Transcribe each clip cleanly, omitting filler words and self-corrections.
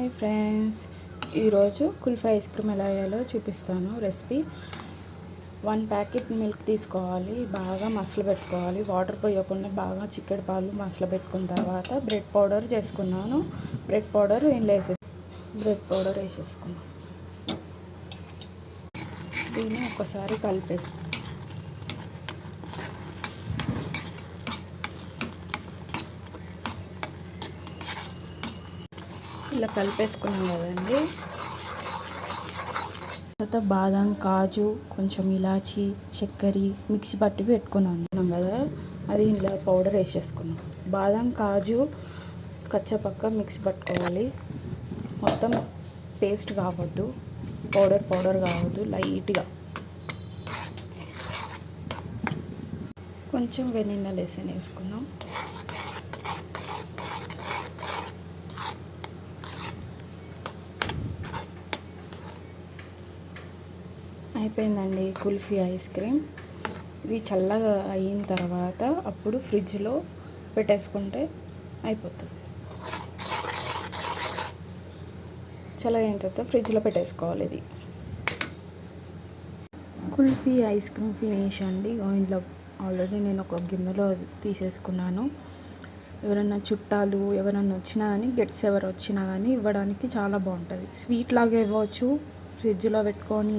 Hi friends, ఈరోజు kulfi ice cream ఎలా వేయాలో చూపిస్తాను రెసిపీ. 1 ప్యాకెట్ మిల్క్ తీసుకోవాలి, బాగా మసలబెట్టుకోవాలి. వాటర్ పోయకుండా బాగా చిక్కటి పాలు మసలబెట్టుకున్న తర్వాత బ్రెడ్ పౌడర్ చేసుకున్నాను. బ్రెడ్ పౌడర్ వేసేసుకున్నాను. దీన్ని ఒకసారి కలిపేసుకున్నాను. ఇలా కలిపేసుకున్నాం కదండి. తర్వాత బాదం, కాజు, కొంచెం ఇలాచి, చక్కెర మిక్సీ పట్టి పెట్టుకున్నాం కదా, అది ఇలా పౌడర్ వేసేసుకున్నాం. బాదం, కాజు కచ్చపక్క మిక్సీ పట్టుకోవాలి. మొత్తం పేస్ట్ కావద్దు, పౌడర్ కావద్దు, లైట్గా. కొంచెం వెనిలా లెసన్ వేసుకున్నాం. అయిపోయిందండి కుల్ఫీ ఐస్ క్రీమ్. ఇది చల్లగా అయిన తర్వాత అప్పుడు ఫ్రిడ్జ్లో పెట్టేసుకుంటే అయిపోతుంది. చల్లగా అయిన తర్వాత ఫ్రిడ్జ్లో పెట్టేసుకోవాలి. ఇది కుల్ఫీ ఐస్ క్రీమ్ ఫినిష్ అండి. ఇంట్లో ఆల్రెడీ నేను ఒక గిన్నెలో తీసేసుకున్నాను. ఎవరైనా చుట్టాలు ఎవరైనా వచ్చినా కానీ, గెట్స్ ఎవరు వచ్చినా కానీ ఇవ్వడానికి చాలా బాగుంటుంది. స్వీట్ లాగా ఇవ్వచ్చు, ఫ్రిడ్జ్లో పెట్టుకొని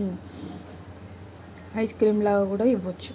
ఐస్ క్రీమ్ లాగా కూడా ఇవ్వచ్చు.